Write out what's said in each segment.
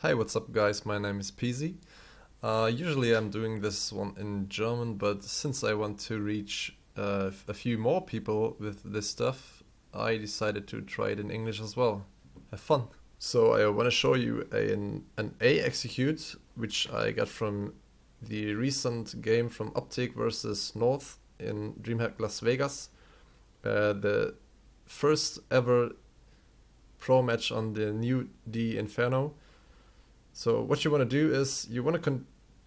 Hi, what's up guys, my name is Peasy. Usually I'm doing this one in German, but since I want to reach a few more people with this stuff, I decided to try it in English as well. Have fun! So I want to show you an A execute, which I got from the recent game from OpTic versus North in Dreamhack Las Vegas. The first ever pro match on the new Inferno. So what you want to do is you want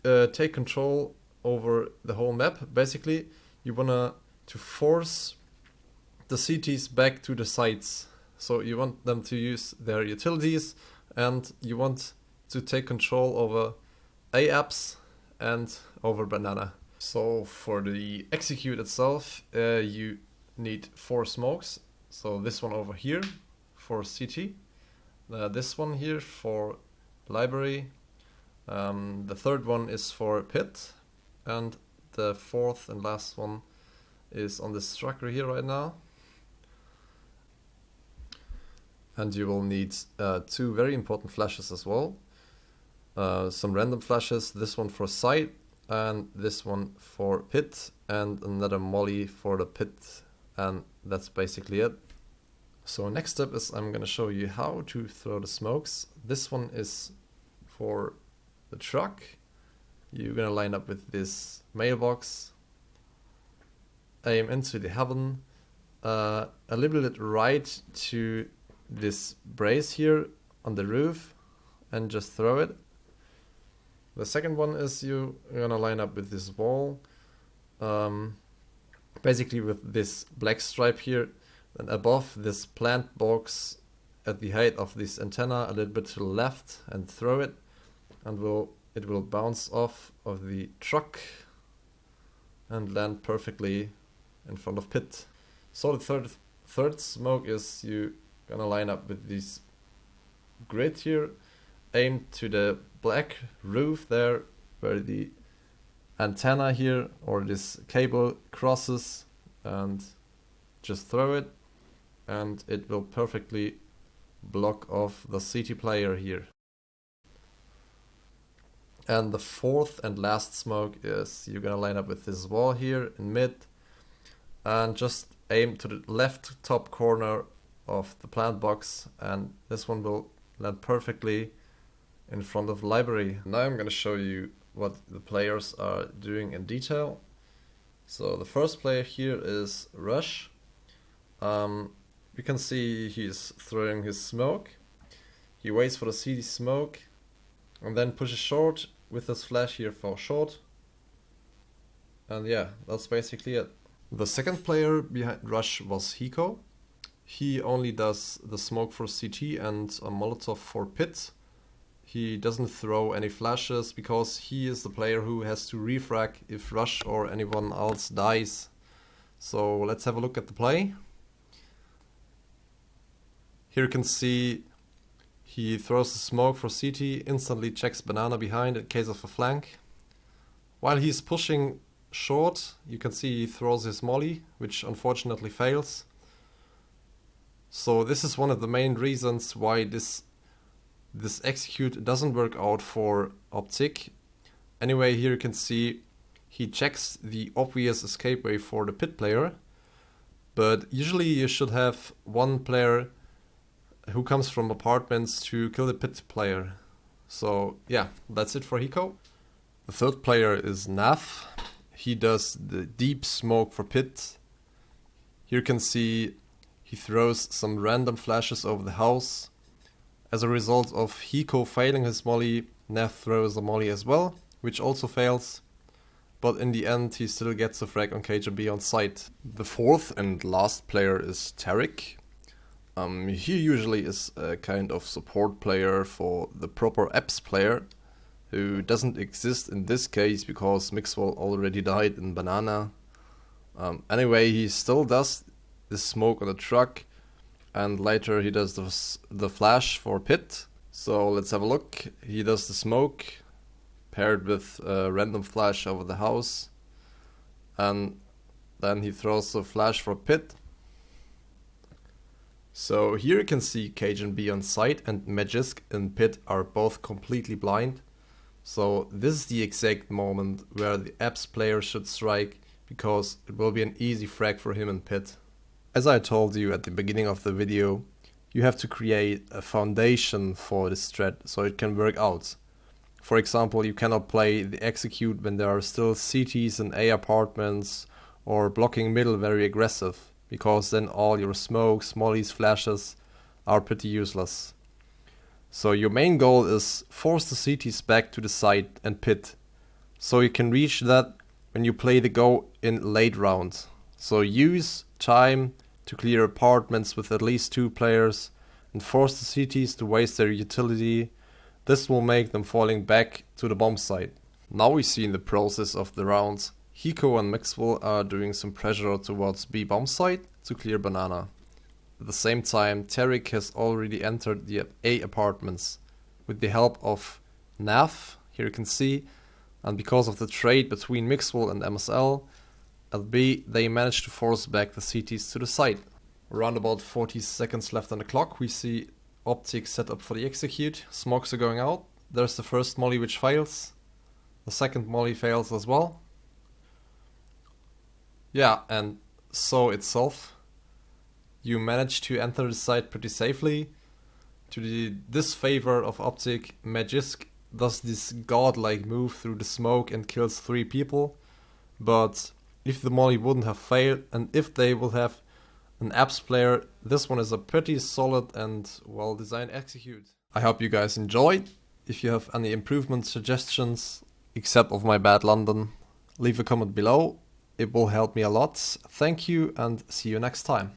to take control over the whole map. Basically, you want to force the CTs back to the sites. So you want them to use their utilities, and you want to take control over A apps and over banana. So for the execute itself, you need 4 smokes. So this one over here for CT, this one here for library, the third one is for pit, and the fourth and last one is on this tracker here right now. And you will need 2 very important flashes as well, some random flashes, this one for site and this one for pit, and another molly for the pit, and that's basically it. So next step is I'm gonna show you how to throw the smokes. This one is for the truck. You're gonna line up with this mailbox, aim into the heaven, a little bit right to this brace here on the roof, and just throw it. The second one is you're gonna line up with this wall, basically with this black stripe here, and above this plant box at the height of this antenna a little bit to the left, and throw it, and it will bounce off of the truck and land perfectly in front of pit. So the third smoke is you gonna line up with this grid here, aim to the black roof there where the antenna here or this cable crosses, and just throw it, and it will perfectly block off the CT player here. And the fourth and last smoke is you're gonna line up with this wall here in mid, and just aim to the left top corner of the plant box, and this one will land perfectly in front of the library. Now I'm gonna show you what the players are doing in detail. So the first player here is Rush. You can see he's throwing his smoke. He waits for the CD smoke and then pushes short with his flash here for short. And yeah, that's basically it. The second player behind Rush was Hiko. He only does the smoke for CT and a Molotov for pit. He doesn't throw any flashes because he is the player who has to refrag if Rush or anyone else dies. So let's have a look at the play. Here you can see he throws the smoke for CT, instantly checks banana behind in case of a flank. While he's pushing short, you can see he throws his molly, which unfortunately fails. So this is one of the main reasons why this execute doesn't work out for OpTic. Anyway, here you can see he checks the obvious escape way for the pit player, but usually you should have one player who comes from apartments to kill the pit player. So yeah, that's it for Hiko. The third player is Naf. He does the deep smoke for pit. Here you can see he throws some random flashes over the house. As a result of Hiko failing his molly, Naf throws a molly as well, which also fails. But in the end he still gets a frag on KGB on site. The fourth and last player is Tarek. He usually is a kind of support player for the proper apps player, who doesn't exist in this case because Mixwell already died in banana. Anyway, he still does the smoke on the truck, and later he does the flash for pit. So let's have a look. He does the smoke paired with a random flash over the house, and then he throws the flash for pit. So here you can see Cajun B on site and Magisk in pit are both completely blind. So this is the exact moment where the Abs player should strike, because it will be an easy frag for him in pit. As I told you at the beginning of the video, you have to create a foundation for this strat so it can work out. For example, you cannot play the execute when there are still CTs and A apartments, or blocking middle very aggressive, because then all your smokes, mollies, flashes are pretty useless. So your main goal is force the CTs back to the site and pit, so you can reach that when you play the go in late round. So use time to clear apartments with at least 2 players and force the CTs to waste their utility. This will make them falling back to the bomb site. Now we see in the process of the rounds, Hiko and Mixwell are doing some pressure towards B bomb site to clear banana. At the same time, Tarek has already entered the A apartments with the help of Nav, here you can see, and because of the trade between Mixwell and MSL, at B they managed to force back the CTs to the site. Around about 40 seconds left on the clock, we see OpTic set up for the execute. Smokes are going out. There's the first molly which fails. The second molly fails as well. Yeah, and so itself, you managed to enter the site pretty safely. To the disfavor of OpTic, Magisk does this godlike move through the smoke and kills 3 people. But if the molly wouldn't have failed, and if they would have an Abs player, this one is a pretty solid and well designed execute. I hope you guys enjoyed. If you have any improvement suggestions, except of my bad London, leave a comment below. It will help me a lot. Thank you and see you next time.